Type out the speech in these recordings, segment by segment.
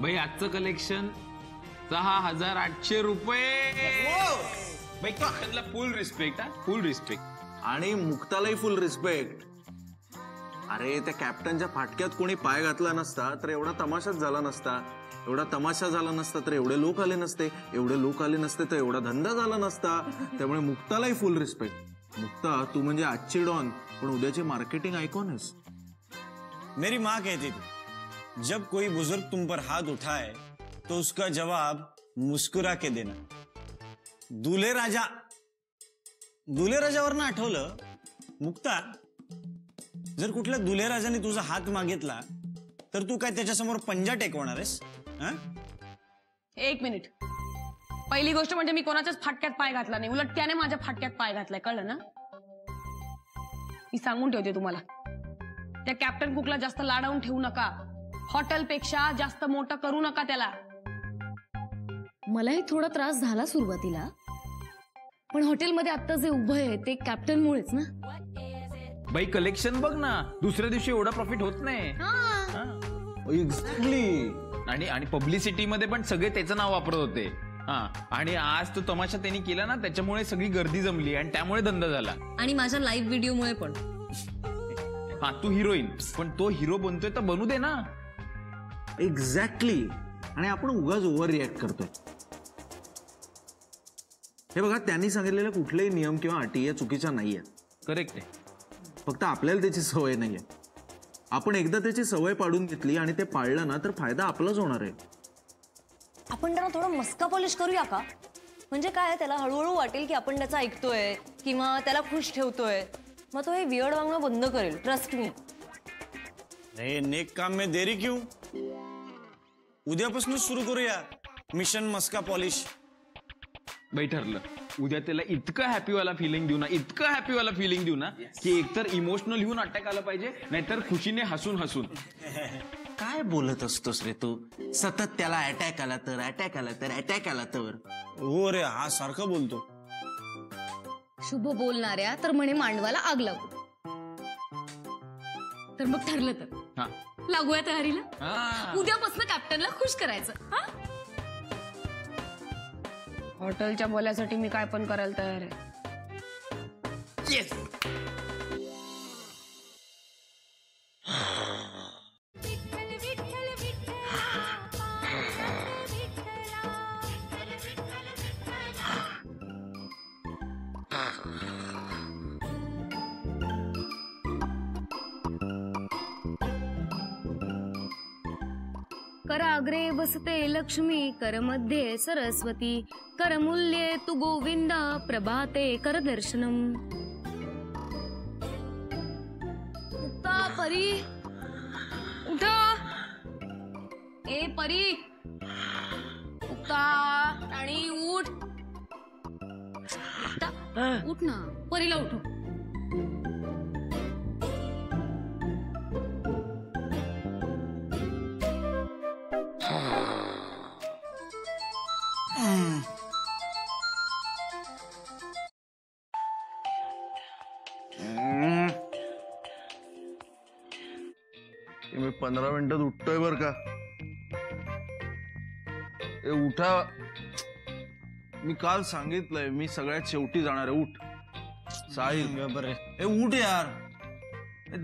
भाई आजचं कलेक्शन 6,800 रुपये. भाई कॅप्टनला फुल रिस्पेक्ट. फुल रिस्पेक्ट. आणि मुक्तालाही फुल रिस्पेक्ट. अरे त्या कॅप्टनच्या फाटक्यात कोणी पाय घातला नसता तर एवढा तमाशाच झाला नसता. एवढा तमाशा झाला नसता तर एवढे लोक आले नसते. एवढे लोक आले नसते तर एवढा धंदा झाला नसता. त्यामुळे मुक्तालाही फुल रिस्पेक्ट. मुक्ता तू म्हणजे आजची डॉन पण उद्याची मार्केटिंग आयकॉन आहेस. मेरी माँ कहती थी जब कोई बुजुर्ग तुम पर हाथ उठाए तो उसका जवाब मुस्कुरा के देना. दूल्हे राजावरनं आठवलं मुक्ता, जर कुठल्या दूल्हे राजाने तुझा हात मागितला तर तू काय त्याच्यासमोर पंजा टेकवणार आहेस? एक मिनिट. पहिली गोष्ट म्हणजे मी कोणाच्याच फाटक्यात पाय घातला नाही, उलट त्याने माझ्या फाटक्यात पाय घातलाय, कळलं ना? मी सांगून ठेवते तुम्हाला, त्या कॅप्टन कुकला जास्त लाडावून ठेवू नका. हॉटेलपेक्षा जास्त मोठं करू नका त्याला. मलाही थोडा त्रास झाला सुरुवातीला, पण हॉटेलमध्ये आता जे उभं आहे ते कॅप्टनमुळेच ना. भाई कलेक्शन बघ ना, दुसऱ्या दिवशी एवढा प्रॉफिट होत नाही. एक्झॅक्टली. आणि पब्लिसिटी मध्ये पण सगळे त्याचं नाव वापरत होते. आणि आज तो तमाशा त्यांनी केला ना, त्याच्यामुळे सगळी गर्दी जमली आणि त्यामुळे धंदा झाला. आणि माझ्या लाईव्ह व्हिडिओमुळे पण. तू हिरोईन, पण तो हिरो बनतोय तर बनू दे ना. एक्झॅक्टली. आणि आपण उगाच ओव्हर रिॲक्ट करतोय. हे बघा, त्यांनी सांगितलेले कुठलेही नियम किंवा अटी या चुकीच्या नाहीये. करेक्ट आहे. फक्त आपल्याला त्याची सवय नाहीये. आपण एकदा त्याची सवय पाडून घेतली आणि ते पाळलं ना तर फायदा आपलाच होणार आहे. आपण त्याला थोडं मस्का पॉलिश करूया का? म्हणजे काय, त्याला हळूहळू वाटेल की आपण त्याचा ऐकतोय किंवा त्याला खुश ठेवतोय. मग तो हे वियर्ड वागणं बंद करेल, ट्रस्ट मी. अरे नेक काम में देरी क्यों? उद्यापासूनच सुरू करूया मिशन मस्का पॉलिश. बाई ठरलं. उद्या त्याला इतकं हॅपीवाला फिलिंग देऊ ना, इतकं हॅपीवाला फिलिंग देऊ ना की एकतर इमोशनल होऊन अटॅक आला पाहिजे, नाहीतर खुशीने हसून हसून. काय बोलत असतोस रे तू? सतत त्याला अटॅक आला तर अटॅक आला तर अटॅक आला तर. हो रे, हा सारखं बोलतो. शुभ बोलणाऱ्या तर म्हणे मांडवाला आग लागू. तर मग ठरलं तर लागूया तयारीला. उद्यापासून कॅप्टनला खुश करायचं. हॉटेलच्या बोल्यासाठी मी काय पण करायला तयार आहे. येस. कराग्रे बसते लक्ष्मी, करमध्ये सरस्वती, करमूल्ये तू गोविंद, प्रभाते कर दर्शनम. उठा परी, उठा. ए परी, उठा आणि उठ. उठ ना, परीला उठव. मी 15 मिनिटात उठतोय बर का. उठा. मी काल सांगितलंय मी सगळ्यात शेवटी जाणार आहे. उठ साहिल. बरे उठ यार.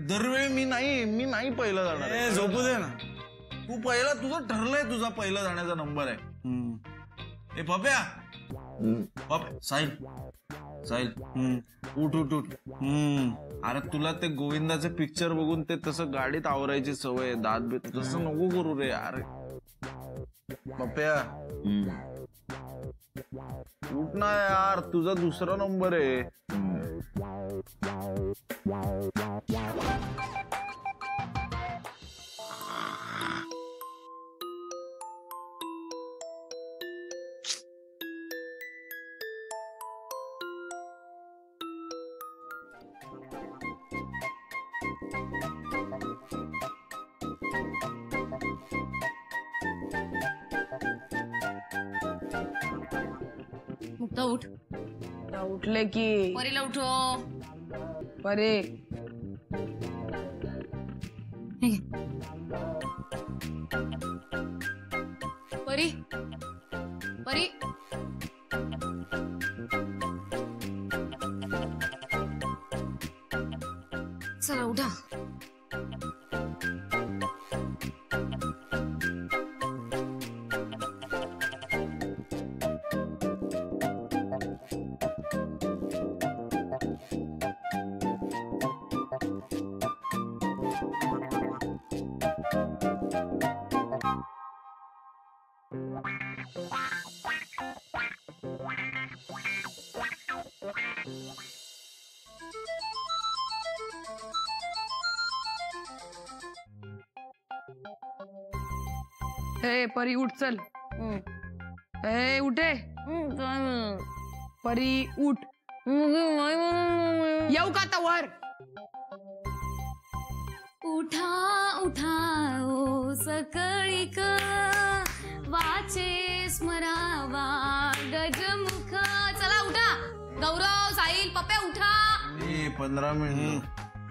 दरवेळी मी नाही पहिलं जाणार. झोपू दे ना. तू पहिला, तुझं ठरलंय, तुझा पहिला जाण्याचा नंबर आहे. पप्या साहिल साहिल उठ उठ उठ. अरे तुला ते गोविंदाचे पिक्चर बघून ते तसं गाडीत आवरायची सवय, दात बीत तसं नको करू रे यार. पप्या उठ ना यार, तुझा दुसरा नंबर आहे. मुक्ता उठ. उठले की. परीला उठो. परे परी परी चला उठा. हे परी उठ चल. हे उठे परी उठ. येऊ का आता वर. उठा उठा ओ सकळीक वाचे स्मरावा गजमुख. चला उठा. गौरव साहिल पप्या उठा. 15 मिनिट.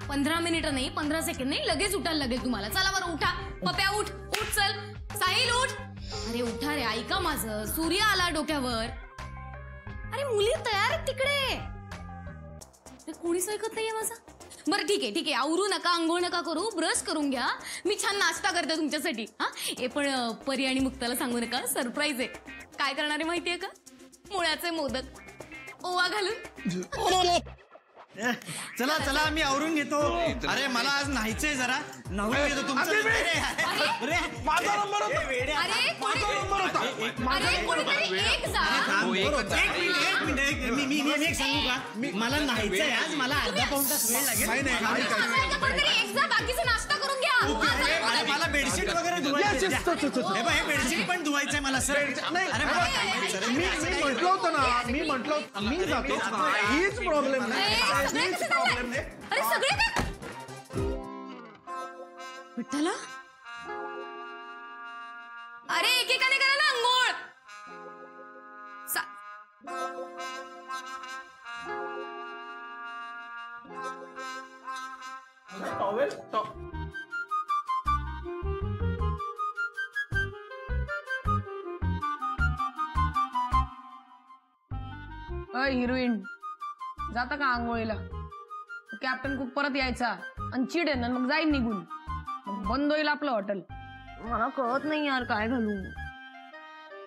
15 मिनिटं नाही 15 सेकंड नाही लगेच उठायला लागेल तुम्हाला. चला बरं उठा. पप्या उठ. उठ चल. साहिल उठ. अरे उठा रे. ऐका माझं. सूर्य आला डोक्यावर. अरे मुली तयार आहेत तिकडे. कोणीच ऐकत नाहीये माझं. बरं ठीक आहे ठीक आहे. आवरू नका आंघोळ नका करू. ब्रश करून घ्या. मी छान नाश्ता करते तुमच्यासाठी. हा हे पण परी आणि मुक्ताला सांगू नका. सरप्राईज आहे. काय करणार आहे माहितीये का. मुळ्याचे मोदक ओवा घालून. चला चला मी आवरून घेतो. अरे मला आज नाहीचंय जरा. नवरा घेतो तुमचं. माझा नंबर होता. अरे कोणीतरी एक जा. एक मिनिट मी एक सांगू का. मला नाहीचंय आज. मला अर्धा पाऊण तास वेळ लागेल. कोणीतरी एक जा. बाकीचं नाश्ता करून घ्या. मला बेडशीट वगैरे धुवायचं. हे बेडशीट पण धुवायचंय मला सर. अरे मला मी म्हटलं होतं ना. मी जातो. हीच प्रॉब्लेम नाही. अरे सगळे काय विठ्ठला. अरे एकेकाने करा ना अंघोळ. हिरोईन जाता का आंघोळीला. कॅप्टन कुक परत यायचा आणि चिडेन आणि मग जाईन निघून. मग बंद होईल आपलं हॉटेल. मला कळत नाही यार काय घालू.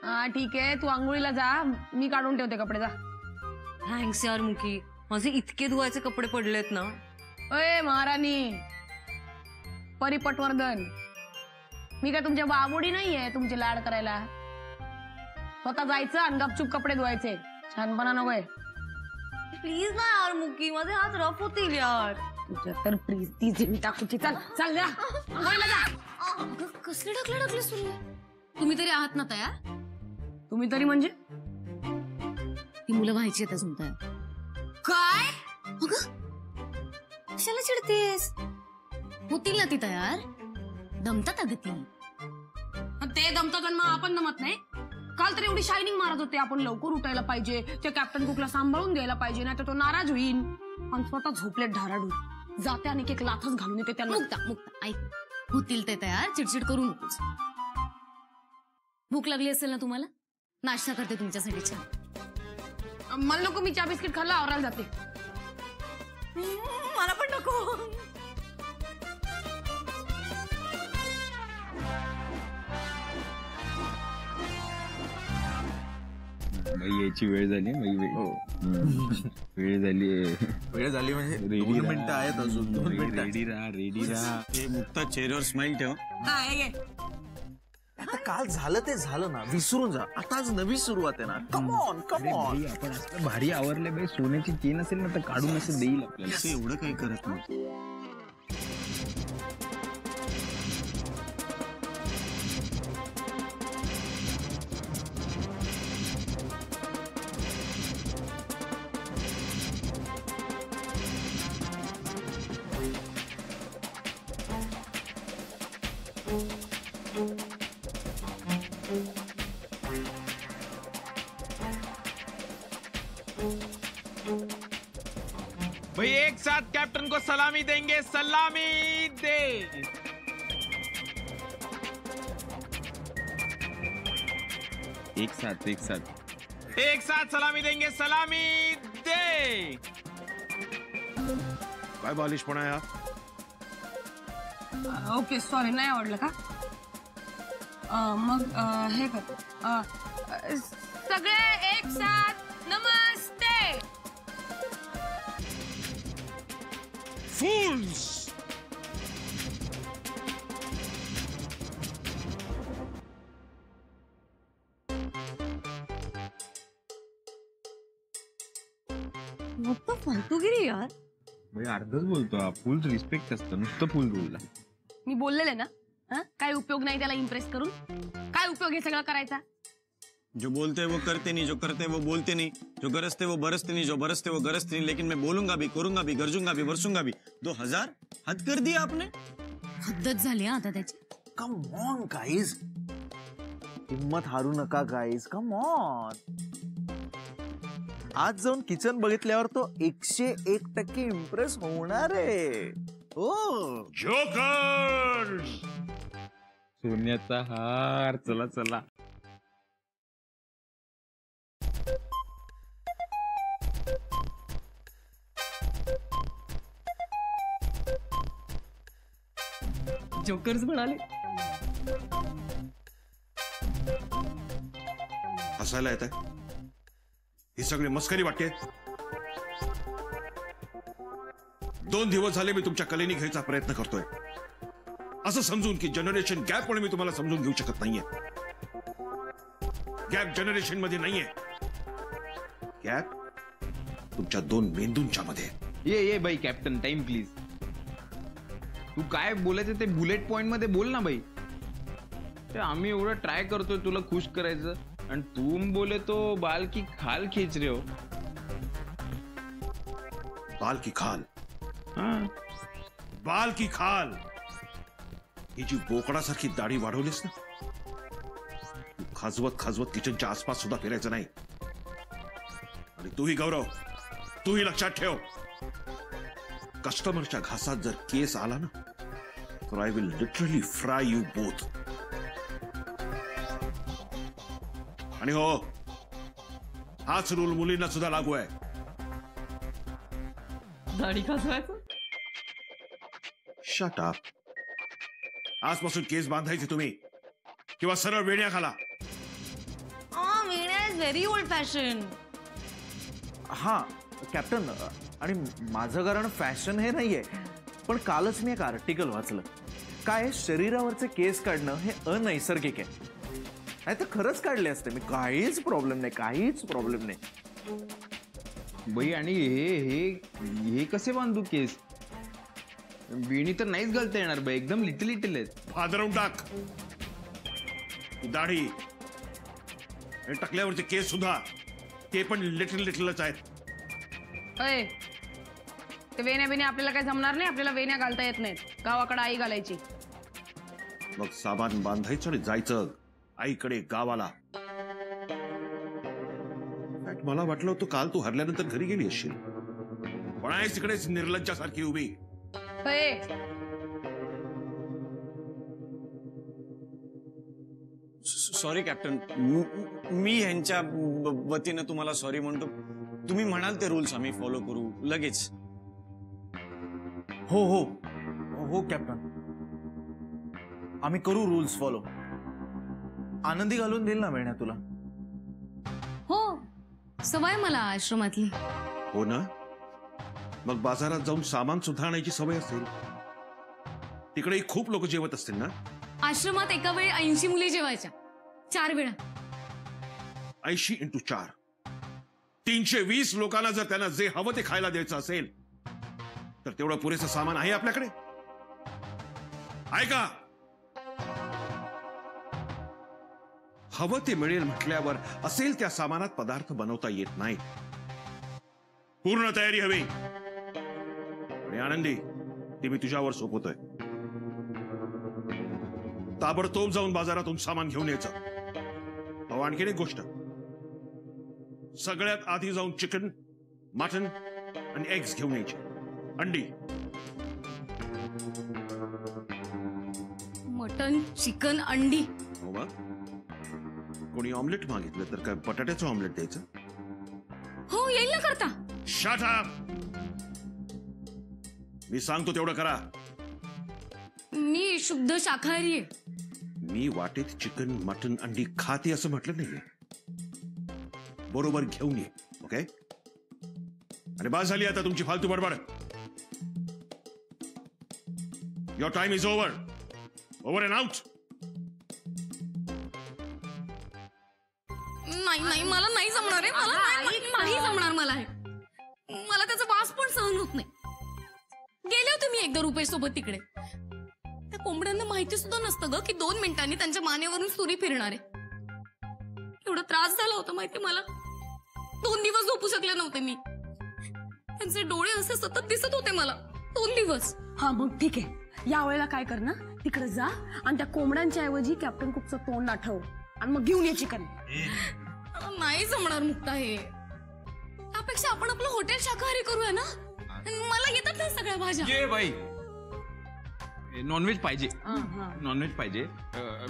हा ठीक आहे तू आंघोळीला जा. मी काढून ठेवते कपडे. जा. थँक्स यार मुकी. माझे इतके धुवायचे कपडे पडलेत ना. अय महाराणी परी पटवर्धन. मी काय तुमच्या बाबुडी नाहीये तुमचे लाड करायला. स्वतः जायचं आणि गपचूप कपडे धुवायचे. छानपणा नकोय. प्लीज ना यार मुकी. माझे हात रफ होतील यार. तुझ्या तर प्रीती जिमी टाकूची. चल चल जा आंघोळीला जा. कसले ढकले सुरू. तुम्ही तरी आहात ना तयार. तुम्ही तरी म्हणजे ती मुलं व्हायची आहेत अजून तयार. काय अगं कशाला चिडतेस. होतील ना ती तयार. दमतात अगं ती. ते दमतात आणि मग आपण दमत नाही. काल तर एवढी शायनिंग मारत होते आपण लवकर उठायला पाहिजे. त्या कॅप्टन कुकला सांभाळून घ्यायला पाहिजे नाही तर तो नाराज होईल. आणि स्वतः झोपले ढाराडून. जाते आणि एक लाथच घालून येते त्यांना. मुक्ता ऐक. होतील ते तयार. चिडचिड करू नकोस. भूक लागली असेल ना तुम्हाला. नाश्ता करते तुमच्यासाठी छान. मला नको. मी चहा बिस्किट खाल्ला आवरायला जाते. मला पण नको. याची वेळ झाली. वेळ झाली. वेळ झाली म्हणजे 2 मिनिटं आहेत अजून. 2 मिनिटं. रेडी राहा. हे मुक्ता चेहऱ्यावर स्माइल ठेव. आता काल झालं ते झालं ना. विसरून जा. आता आज नवी सुरुवात आहे ना. कम ऑन आपण असं भारी आवरले बाई. सोन्याची चेन असेल ना तर काढून असं देईल आपल्याला. असं एवढं काही करत नाही. भाई एक साथ कैप्टन को सलामी देंगे. सलामी दे. एक साथ सलामी देंगे, सलामी दे. काय बालिशपणा आहे हा? ओके सॉरी, नाही आवडलं का? मग हे कर, सगळे एक साथ नमस्ते. फूल्स. फक्त फालतूगिरी यार. भाई अर्धच बोलतो, फुल रिस्पेक्ट असतं, नुसतं फुल बोलला. मी बोललेले ना, काय उपयोग नाही त्याला इम्प्रेस करून. काय उपयोग हे सगळं करायचा? जो बोलते वो करते नहीं, जो करते वो बोलते नहीं, जो गरजते वो बरसते नहीं, जो बरसते वो गरजते नहीं. लेकिन मैं बोलूंगा भी, करूंगा भी, गरजूंगा भी, बरसूंगा भी. 2000 हद कर दिया आपने. हद्दच झाली हा आता त्याची. कम ऑन गाईज, हिम्मत हारू नका गाईज, कम ऑन. आज जाऊन किचन बघितल्यावर तो 101% इम्प्रेस होणार आहे. हो जोकर. सोन्याचा हार. चला चला. जोकर्स म्हणाले. हसायला येत आहे? ही सगळी मस्करी वाटते. 2 दिवस झाले मी तुमच्या कलेनी घ्यायचा प्रयत्न करतोय, असं समजून की जनरेशन गॅप मुळे मी तुम्हाला समजून घेऊ शकत नाहीये. गॅप जनरेशन मध्ये नाहीये, गॅप तुमच्या 2 मेंदूंच्या मध्ये. ये बाई कॅप्टन, टाइम प्लीज. तू काय बोलायचं ते बुलेट पॉइंट मध्ये बोल ना बाई. ते आम्ही एवढं ट्राय करतोय तुला खुश करायचं, आणि तुम बोले तो बाल की खाल खींच रहे हो. बाल की खाल. हाँ. बाल की खाल. ही जी बोकडासारखी दाढी वाढवलीस ना, तू खाजवत किचनच्या आसपास सुद्धा फिरायचं नाही. आणि तूही गौरव, तूही लक्षात ठेव, कस्टमरच्या घासात जर केस आला ना, तर I will literally fry you both. आणि हो, हाच रूल मुलींना सुद्धा लागू आहे. दाढी खाजवायचं. Shut up. आजपासून केस बांधायचे तुम्ही, किंवा सरळ वेण्या घाला. वेण्या इज व्हेरी ओल्ड फॅशन. हा कॅप्टन, आणि माझं कारण फॅशन हे नाहीये, पण कालच मी एक आर्टिकल वाचलं. काय शरीरावरचे केस काढणं हे अनैसर्गिक आहे. नाही तर खरंच काढले असते मी, काहीच प्रॉब्लेम नाही. बाई आणि हे कसे बांधू केस? बेणी तर नाहीच घालता येणार बाई, एकदम लिटिल आहेत. हादरवून टाक. दाढी, टाकल्यावरचे केस सुद्धा ते पण लिटिलच आहेत. अय, ते वेण्या आपल्याला काय जमणार नाही. आपल्याला वेण्या घालता येत नाहीत. गावाकडे आई घालायची. मग सामान बांधायचं आणि जायचं आईकडे गावाला. मला वाटलं होतं काल तू हरल्यानंतर घरी गेली असशील, पण आहेस तिकडेच निर्लज्जासारखी उभी. सॉरी कॅप्टन, मी ह्यांच्या वतीनं तुम्हाला सॉरी म्हणतो. तुम्ही म्हणाल ते रूल्स आम्ही फॉलो करू लगेच. हो कॅप्टन, आम्ही करू रूल्स फॉलो. आनंदी घालून देईल ना वेण्या तुला? हो, सवय मला आश्रमातली. हो ना, मग बाजारात जाऊन सामान सुद्धा आणायची सवय असेल. तिकडेही खूप लोक जेवत असतील ना? आश्रमात एका वेळी 80 मुली जेवायच्या, 4 वेळा. 80 × 4 320 लोकांना जर त्यांना जे हवं ते खायला द्यायचं असेल, तर तेवढं पुरेसं सामान आहे आपल्याकडे? आहे का? हवं ते मिळेल म्हटल्यावर असेल त्या सामानात पदार्थ बनवता येत नाही. पूर्ण तयारी हवी. आणि आनंदी, ती मी तुझ्यावर सोपवतोय. ताबडतोब जाऊन बाजारातून सामान घेऊन यायचं. अहो, आणखीन एक गोष्ट, सगळ्यात आधी जाऊन चिकन, मटन आणि एग्स घेऊन यायचे. अंडी. मटन, चिकन, अंडी. हो मग कोणी ऑमलेट मागितलं तर काय बटाट्याचं ऑमलेट द्यायचं? हो येईल ना करता. Shut up. मी सांगतो तेवढं करा. मी शुद्ध शाकाहारी आहे. मी वाटेत चिकन मटन अंडी खाते असं म्हटलं नाहीये. बरोबर घेऊन ये. ओके? आणि बस झाली आता तुमची फालतू बडबड. Your time is over. Over and out. नाही मला नाही जमणार आहे. नाही जमणार मला हे. मला त्याचा वास पण सहन होत नाही. गेले होते मी एकदा रुपेश सोबत तिकडे. त्या कोंबड्यांना माहिती सुद्धा नसतं ग की 2 मिनिटांनी त्यांच्या मानेवरून सुरी फिरणार आहे. एवढा त्रास झाला होता माहिती मला. 2 दिवस झोपू शकले नव्हते मी. त्यांचे डोळे असे सतत दिसत होते मला 2 दिवस. हा मग ठीक आहे, या वेळेला काय कर ना, तिकडे जा आणि त्या कोंबड्यांच्या ऐवजी कॅप्टन कुकचं तोंड आठव आणि मग घेऊन ये चिकन. नाही जमणार मुक्ता हे. त्यापेक्षा आपण आपलं हॉटेल शाकाहारी करूया ना. मला येतात ना सगळ्या भाज्या. ये बाई, नॉनव्हेज पाहिजे. नॉनव्हेज पाहिजे.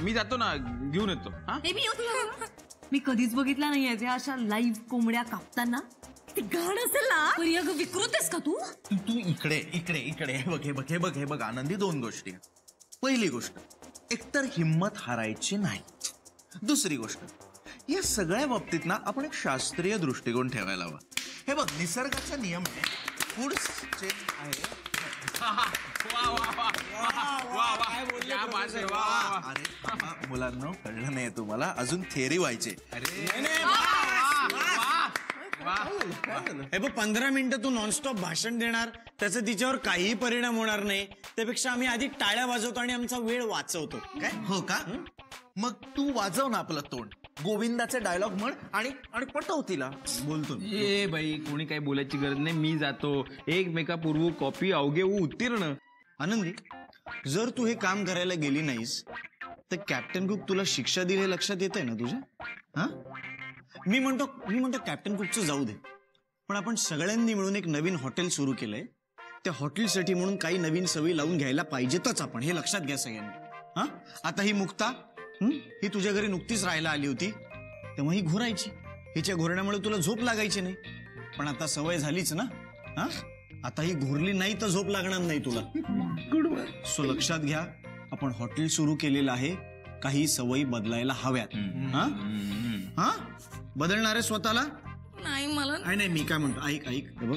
मी जातो ना, घेऊन येतो. हा मी कधीच बघितला नाहीये जे अशा लाईव्ह कोंबड्या कापताना. ते घाण असेल ना. प्रिया ग, विकृत आहेस का तू? तू इकडे इकडे इकडे हे बघ आनंदी. 2 गोष्टी. पहिली गोष्ट, एकतर हिम्मत हारायची नाही. दुसरी गोष्ट, या सगळ्या बाबतीत ना आपण एक शास्त्रीय दृष्टिकोन ठेवायला हवा. हे बघ, निसर्गाचा नियम आहे. फूड चेन आहे. अरे मुलांना कळलं नाही तुम्हाला, अजून थेअरी व्हायचे. हे बघ, 15 मिनिटं तू नॉनस्टॉप भाषण देणार, त्याचा तिच्यावर काहीही परिणाम होणार नाही. त्यापेक्षा आम्ही आधी टाळ्या वाजवतो आणि आमचा वेळ वाचवतो. काय? हो का? मग तू वाजव ना आपलं तोंड. गोविंदाचे डायलॉग म्हण आणि पटव तिला. बोलतो. ए बाई, कोणी काही बोलायची गरज नाही. मी जातो. एकमेकापूर्व कॉपी अवघे उत्तीर्ण. आनंदी, जर तू हे काम करायला गेली नाहीस तर कॅप्टन कुक तुला शिक्षा दिली हे लक्षात येतंय ना तुझ्या? हा, मी म्हणतो कॅप्टन कुकचं जाऊ दे, पण आपण सगळ्यांनी मिळून एक नवीन हॉटेल सुरू केलंय. त्या हॉटेलसाठी म्हणून काही नवीन सवयी लावून घ्यायला पाहिजेतच आपण. हे लक्षात घ्या सगळ्यांनी. हा, आता ही मुक्ता ही तुझ्या घरी नुकतीच राहायला आली होती, तेव्हा ही घोरायची. हिच्या घोरण्यामुळे तुला झोप लागायची नाही. पण आता सवय झालीच ना. हा, आता ही घोरली नाही तर झोप लागणार नाही तुला. सो लक्षात घ्या, आपण हॉटेल सुरू केलेलं आहे. काही सवयी बदलायला हव्यात. हा हा, बदलणार आहे स्वतःला? नाही मला नाही, मी काय म्हणतो, ऐक बघ,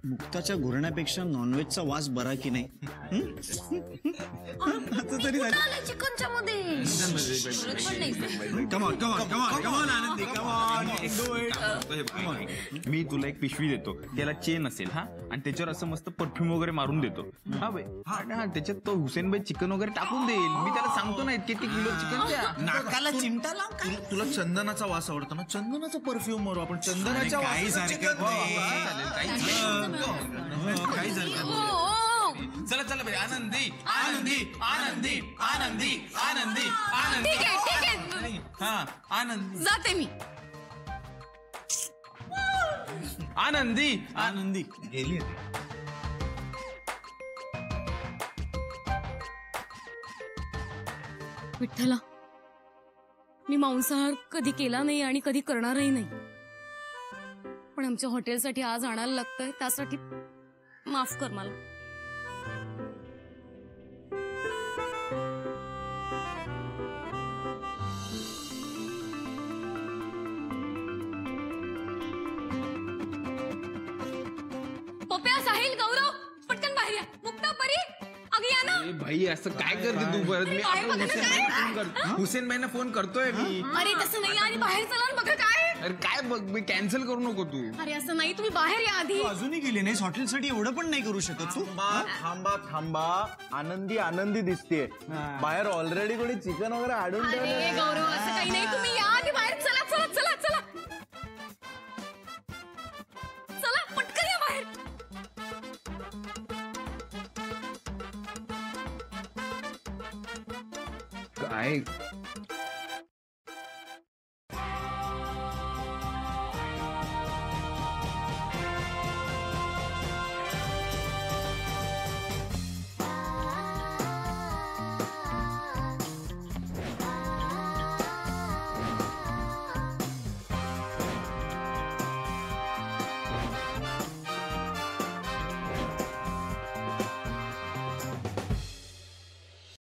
मुक्ताच्या घोरण्यापेक्षा नॉनव्हेजचा वास बरा की नाही? आता तरी चिकनच्या मध्ये मी तुला एक पिशवी देतो, त्याला चेन असेल हा, आणि त्याच्यावर असं मस्त परफ्यूम वगैरे मारून देतो. हा बाई, हा त्याच्यात तो हुसेनबाई चिकन वगैरे टाकून देईल. मी त्याला सांगतो ना, इतके किलो चिकन द्या. नाकाला चिमटा लाव. तुला चंदनाचा वास आवडतो ना, चंदनाचा परफ्यूम मारू आपण. चंदनाच्या चला चला बाई. आनंदी आनंदी आनंदी आनंदी आनंदी आनंदी. ठीक आहे. हा, आनंदी. जाते मी. आनंदी गेली. विठ्ठला, मी मांसाहार कधी केला नाही आणि कधी करणारही नाही, पण आमच्या हॉटेलसाठी आज आणायला लागतंय, त्यासाठी माफ कर मला. पप्या, साहिल, गौरव, पटकन बाहेर या. मुक्ता, परी, अगं या ना. भाई, असं काय करते तू परत? मी हुसेनबाईंना फोन करतोय मी. अरे तसं नाही, आणि बाहेर चला ना. बघा काय. अरे काय बघ, मी कॅन्सल करू नको तू. अरे असं नाही, तुम्ही बाहेर या आधी. अजूनही गेली नाहीस हॉटेलसाठी? एवढं पण नाही करू शकत तू? थांबा. आनंदी दिसतेय. बाहेर ऑलरेडी कोणी चिकन वगैरे आडून अरे गौरव, असं काही नाही. तुम्ही या आधी बाहेर. चला पटकन या बाहेर. काय